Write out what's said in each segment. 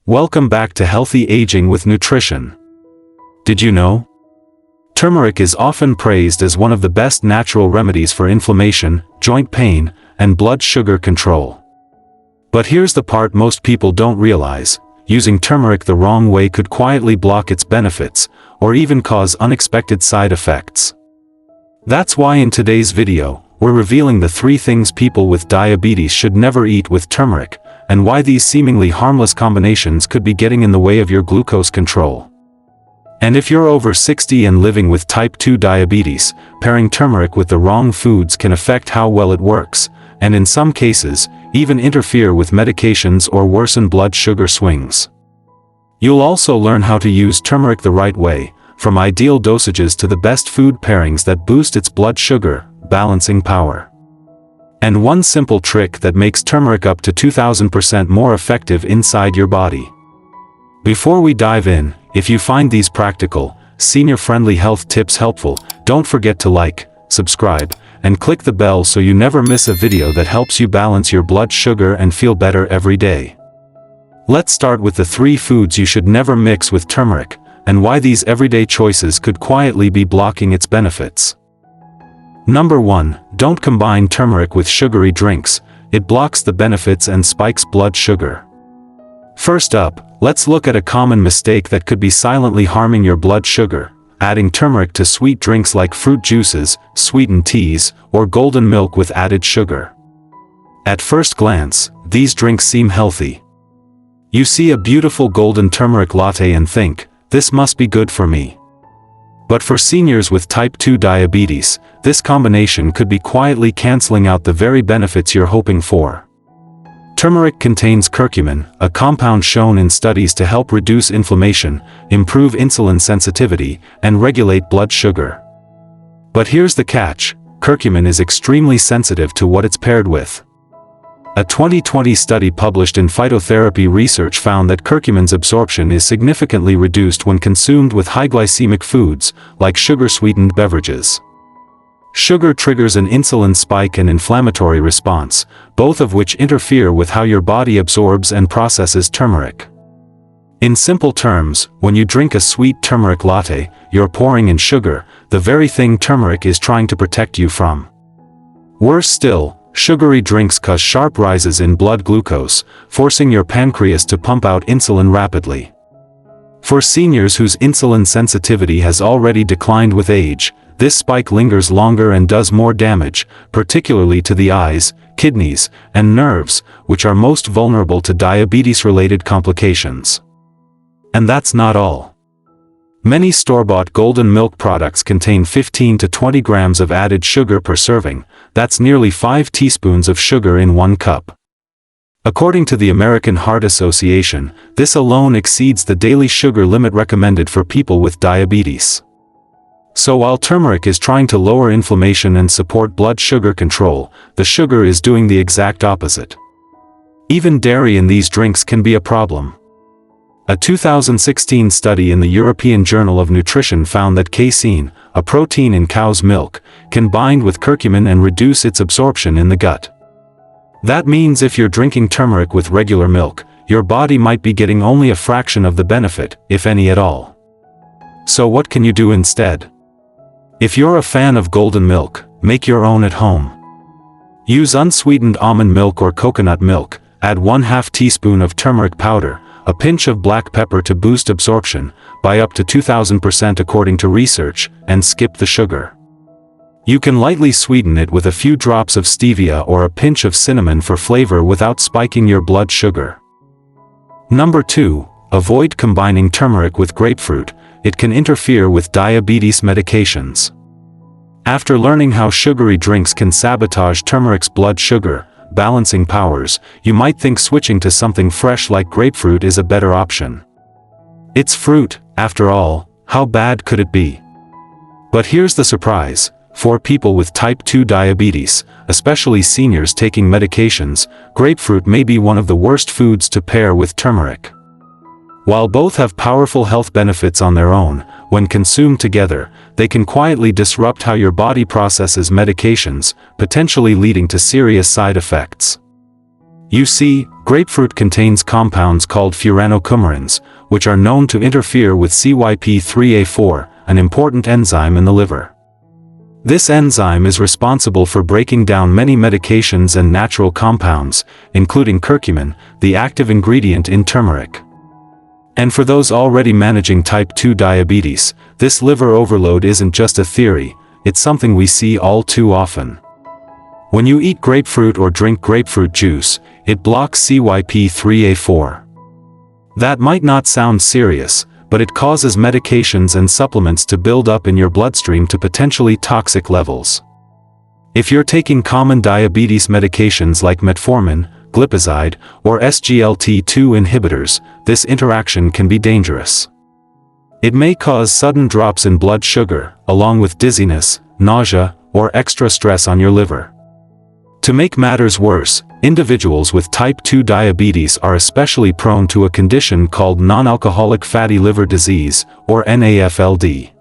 Welcome back to Healthy Aging with Nutrition. Did you know? Turmeric is often praised as one of the best natural remedies for inflammation, joint pain, and blood sugar control. But here's the part most people don't realize: using turmeric the wrong way could quietly block its benefits, or even cause unexpected side effects. That's why in today's video, we're revealing the 3 things people with diabetes should never eat with turmeric, and why these seemingly harmless combinations could be getting in the way of your glucose control. And if you're over 60 and living with type 2 diabetes, pairing turmeric with the wrong foods can affect how well it works, and in some cases, even interfere with medications or worsen blood sugar swings. You'll also learn how to use turmeric the right way, from ideal dosages to the best food pairings that boost its blood sugar balancing power. And one simple trick that makes turmeric up to 2000% more effective inside your body. Before we dive in, if you find these practical, senior-friendly health tips helpful, don't forget to like, subscribe, and click the bell so you never miss a video that helps you balance your blood sugar and feel better every day. Let's start with the 3 foods you should never mix with turmeric, and why these everyday choices could quietly be blocking its benefits. Number 1. Don't combine turmeric with sugary drinks. It blocks the benefits and spikes blood sugar. First up, let's look at a common mistake that could be silently harming your blood sugar: adding turmeric to sweet drinks like fruit juices, sweetened teas, or golden milk with added sugar. At first glance, these drinks seem healthy. You see a beautiful golden turmeric latte and think, "This must be good for me." But for seniors with type 2 diabetes, this combination could be quietly canceling out the very benefits you're hoping for. Turmeric contains curcumin, a compound shown in studies to help reduce inflammation, improve insulin sensitivity, and regulate blood sugar. But here's the catch: curcumin is extremely sensitive to what it's paired with. A 2020 study published in Phytotherapy Research found that curcumin's absorption is significantly reduced when consumed with high glycemic foods, like sugar-sweetened beverages. Sugar triggers an insulin spike and inflammatory response, both of which interfere with how your body absorbs and processes turmeric. In simple terms, when you drink a sweet turmeric latte, you're pouring in sugar, the very thing turmeric is trying to protect you from. Worse still, sugary drinks cause sharp rises in blood glucose, forcing your pancreas to pump out insulin rapidly. For seniors whose insulin sensitivity has already declined with age, this spike lingers longer and does more damage, particularly to the eyes, kidneys, and nerves, which are most vulnerable to diabetes-related complications. And that's not all. Many store-bought golden milk products contain 15 to 20 grams of added sugar per serving. That's nearly 5 teaspoons of sugar in 1 cup. According to the American Heart Association, this alone exceeds the daily sugar limit recommended for people with diabetes. So while turmeric is trying to lower inflammation and support blood sugar control, the sugar is doing the exact opposite. Even dairy in these drinks can be a problem. A 2016 study in the European Journal of Nutrition found that casein, a protein in cow's milk, can bind with curcumin and reduce its absorption in the gut. That means if you're drinking turmeric with regular milk, your body might be getting only a fraction of the benefit, if any at all. So what can you do instead? If you're a fan of golden milk, make your own at home. Use unsweetened almond milk or coconut milk, add 1/2 teaspoon of turmeric powder, a pinch of black pepper to boost absorption, by up to 2000% according to research, and skip the sugar. You can lightly sweeten it with a few drops of stevia or a pinch of cinnamon for flavor without spiking your blood sugar. Number 2. Avoid combining turmeric with grapefruit. It can interfere with diabetes medications. After learning how sugary drinks can sabotage turmeric's blood sugar balancing powers, you might think switching to something fresh like grapefruit is a better option. It's fruit, after all, how bad could it be? But here's the surprise: for people with type 2 diabetes, especially seniors taking medications, grapefruit may be one of the worst foods to pair with turmeric. While both have powerful health benefits on their own, when consumed together, they can quietly disrupt how your body processes medications, potentially leading to serious side effects. You see, Grapefruit contains compounds called furanocoumarins, which are known to interfere with CYP3A4, an important enzyme in the liver. This enzyme is responsible for breaking down many medications and natural compounds, including curcumin, the active ingredient in turmeric. And for those already managing type 2 diabetes, this liver overload isn't just a theory, it's something we see all too often. When you eat grapefruit or drink grapefruit juice, it blocks CYP3A4. That might not sound serious, but it causes medications and supplements to build up in your bloodstream to potentially toxic levels. If you're taking common diabetes medications like metformin, glipizide, or SGLT2 inhibitors, this interaction can be dangerous. It may cause sudden drops in blood sugar, along with dizziness, nausea, or extra stress on your liver. To make matters worse, individuals with type 2 diabetes are especially prone to a condition called non-alcoholic fatty liver disease, or NAFLD.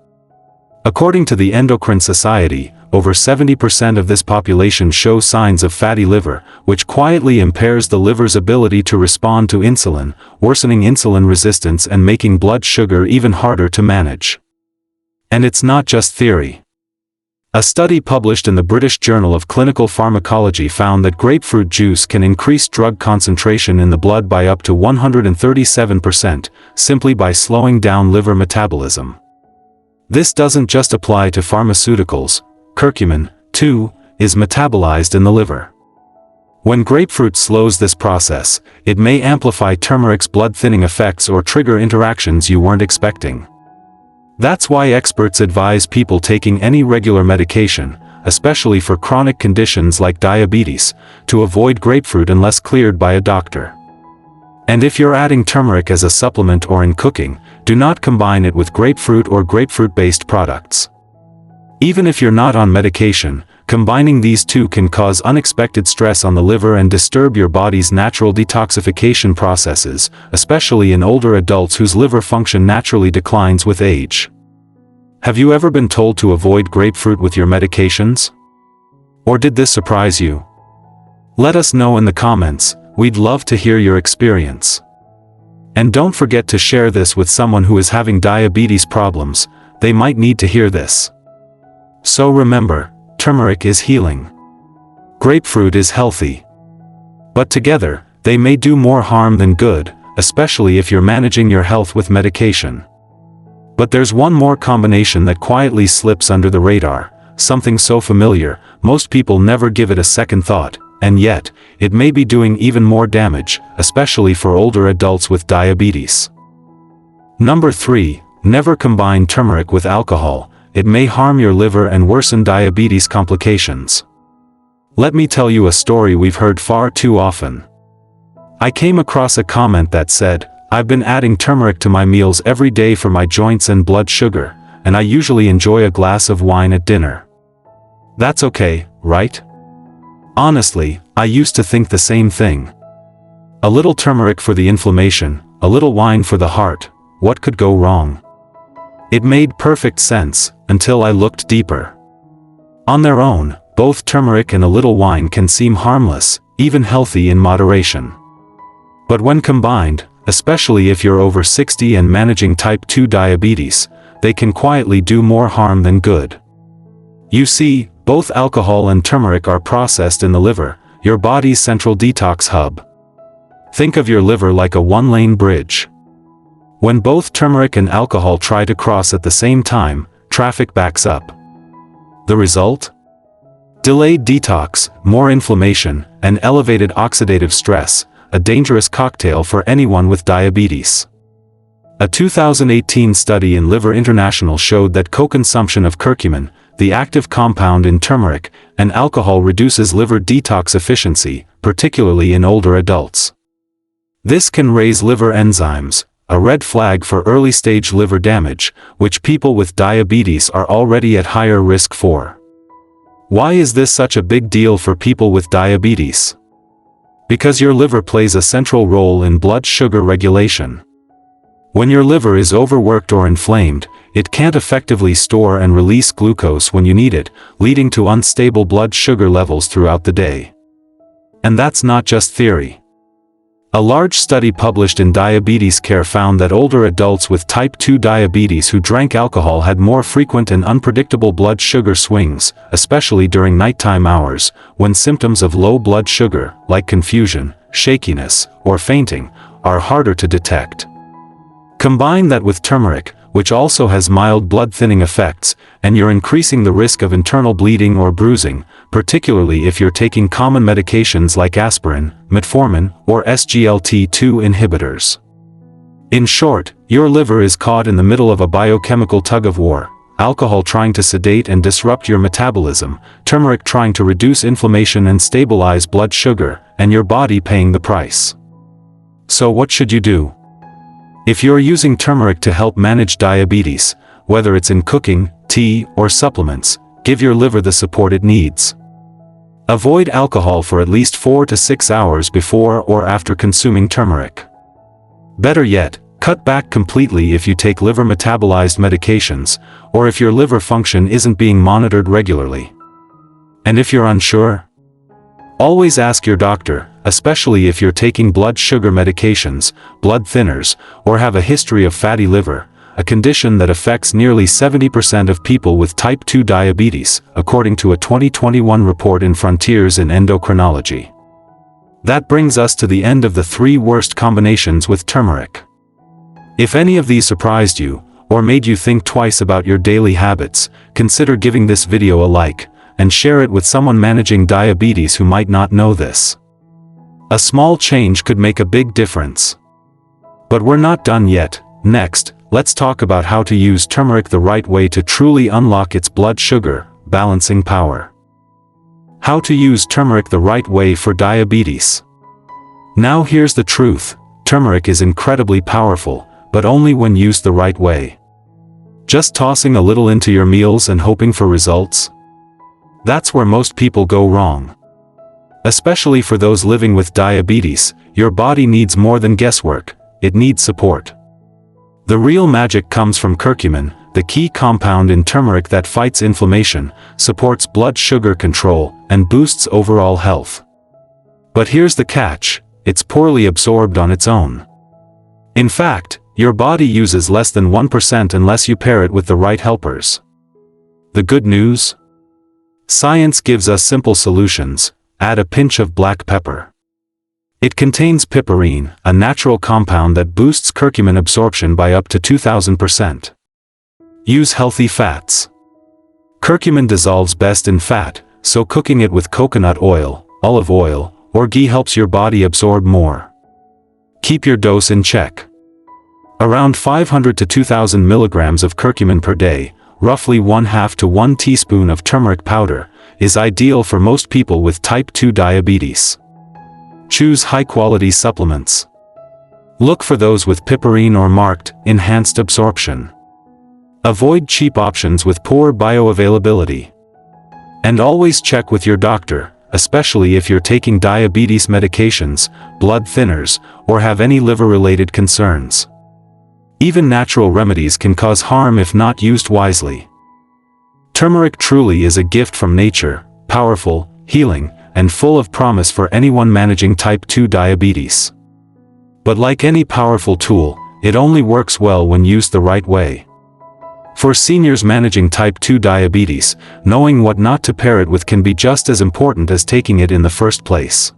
According to the Endocrine Society, over 70% of this population show signs of fatty liver, which quietly impairs the liver's ability to respond to insulin, worsening insulin resistance and making blood sugar even harder to manage. And it's not just theory. A study published in the British Journal of Clinical Pharmacology found that grapefruit juice can increase drug concentration in the blood by up to 137%, simply by slowing down liver metabolism. This doesn't just apply to pharmaceuticals. Curcumin, too, is metabolized in the liver. When grapefruit slows this process, it may amplify turmeric's blood-thinning effects or trigger interactions you weren't expecting. That's why experts advise people taking any regular medication, especially for chronic conditions like diabetes, to avoid grapefruit unless cleared by a doctor. And if you're adding turmeric as a supplement or in cooking, do not combine it with grapefruit or grapefruit-based products. Even if you're not on medication, combining these two can cause unexpected stress on the liver and disturb your body's natural detoxification processes, especially in older adults whose liver function naturally declines with age. Have you ever been told to avoid grapefruit with your medications? Or did this surprise you? Let us know in the comments, we'd love to hear your experience. And don't forget to share this with someone who is having diabetes problems, they might need to hear this. So remember, turmeric is healing. Grapefruit is healthy. But together, they may do more harm than good, especially if you're managing your health with medication. But there's one more combination that quietly slips under the radar, something so familiar, most people never give it a second thought, and yet, it may be doing even more damage, especially for older adults with diabetes. Number 3, never combine turmeric with alcohol. It may harm your liver and worsen diabetes complications. Let me tell you a story we've heard far too often. I came across a comment that said, "I've been adding turmeric to my meals every day for my joints and blood sugar, and I usually enjoy a glass of wine at dinner." That's okay, right? Honestly, I used to think the same thing. A little turmeric for the inflammation, a little wine for the heart, what could go wrong? It made perfect sense, until I looked deeper. On their own, both turmeric and a little wine can seem harmless, even healthy in moderation. But when combined, especially if you're over 60 and managing type 2 diabetes, they can quietly do more harm than good. You see, both alcohol and turmeric are processed in the liver, your body's central detox hub. Think of your liver like a one-lane bridge. When both turmeric and alcohol try to cross at the same time, traffic backs up. The result? Delayed detox, more inflammation, and elevated oxidative stress, a dangerous cocktail for anyone with diabetes. A 2018 study in Liver International showed that co-consumption of curcumin, the active compound in turmeric, and alcohol reduces liver detox efficiency, particularly in older adults. This can raise liver enzymes, a red flag for early-stage liver damage, which people with diabetes are already at higher risk for. Why is this such a big deal for people with diabetes? Because your liver plays a central role in blood sugar regulation. When your liver is overworked or inflamed, it can't effectively store and release glucose when you need it, leading to unstable blood sugar levels throughout the day. And that's not just theory. A large study published in Diabetes Care found that older adults with type 2 diabetes who drank alcohol had more frequent and unpredictable blood sugar swings, especially during nighttime hours, when symptoms of low blood sugar, like confusion, shakiness, or fainting, are harder to detect. Combine that with turmeric, which also has mild blood-thinning effects, and you're increasing the risk of internal bleeding or bruising, particularly if you're taking common medications like aspirin, metformin, or SGLT2 inhibitors. In short, your liver is caught in the middle of a biochemical tug-of-war, alcohol trying to sedate and disrupt your metabolism, turmeric trying to reduce inflammation and stabilize blood sugar, and your body paying the price. So what should you do? If you're using turmeric to help manage diabetes, whether it's in cooking, tea, or supplements, give your liver the support it needs. Avoid alcohol for at least 4 to 6 hours before or after consuming turmeric. Better yet, cut back completely if you take liver-metabolized medications, or if your liver function isn't being monitored regularly. And if you're unsure? Always ask your doctor, especially if you're taking blood sugar medications, blood thinners, or have a history of fatty liver, a condition that affects nearly 70% of people with type 2 diabetes, according to a 2021 report in Frontiers in Endocrinology. That brings us to the end of the 3 worst combinations with turmeric. If any of these surprised you, or made you think twice about your daily habits, consider giving this video a like, and share it with someone managing diabetes who might not know this. A small change could make a big difference. But we're not done yet. Next, let's talk about how to use turmeric the right way to truly unlock its blood sugar balancing power. How to use turmeric the right way for diabetes. Now here's the truth. Turmeric is incredibly powerful, but only when used the right way. Just tossing a little into your meals and hoping for results? That's where most people go wrong. Especially for those living with diabetes, your body needs more than guesswork, it needs support. The real magic comes from curcumin, the key compound in turmeric that fights inflammation, supports blood sugar control, and boosts overall health. But here's the catch, it's poorly absorbed on its own. In fact, your body uses less than 1% unless you pair it with the right helpers. The good news? Science gives us simple solutions. Add a pinch of black pepper. It contains piperine, a natural compound that boosts curcumin absorption by up to 2000%. Use healthy fats. Curcumin dissolves best in fat, so cooking it with coconut oil, olive oil, or ghee helps your body absorb more. Keep your dose in check. Around 500 to 2000 milligrams of curcumin per day, roughly 1/2 to 1 teaspoon of turmeric powder, is ideal for most people with type 2 diabetes. Choose high-quality supplements. Look for those with piperine or marked, enhanced absorption. Avoid cheap options with poor bioavailability. And always check with your doctor, especially if you're taking diabetes medications, blood thinners, or have any liver-related concerns. Even natural remedies can cause harm if not used wisely. Turmeric truly is a gift from nature, powerful, healing, and full of promise for anyone managing type 2 diabetes. But like any powerful tool, it only works well when used the right way. For seniors managing type 2 diabetes, knowing what not to pair it with can be just as important as taking it in the first place.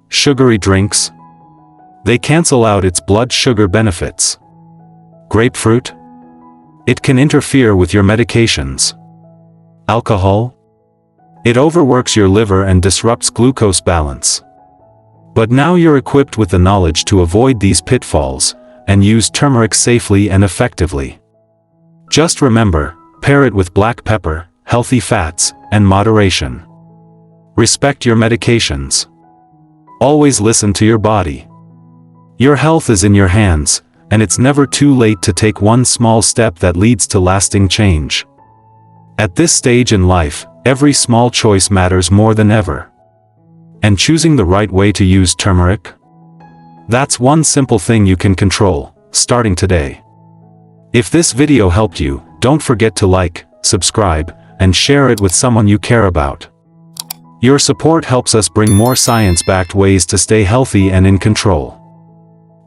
Sugary drinks? They cancel out its blood sugar benefits. Grapefruit? It can interfere with your medications. Alcohol? It overworks your liver and disrupts glucose balance. But now you're equipped with the knowledge to avoid these pitfalls, and use turmeric safely and effectively. Just remember, pair it with black pepper, healthy fats, and moderation. Respect your medications. Always listen to your body. Your health is in your hands, and it's never too late to take one small step that leads to lasting change. At this stage in life, every small choice matters more than ever. And choosing the right way to use turmeric? That's one simple thing you can control, starting today. If this video helped you, don't forget to like, subscribe, and share it with someone you care about. Your support helps us bring more science-backed ways to stay healthy and in control.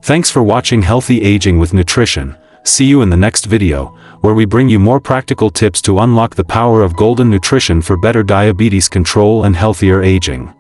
Thanks for watching Healthy Aging with Nutrition. See you in the next video, where we bring you more practical tips to unlock the power of golden nutrition for better diabetes control and healthier aging.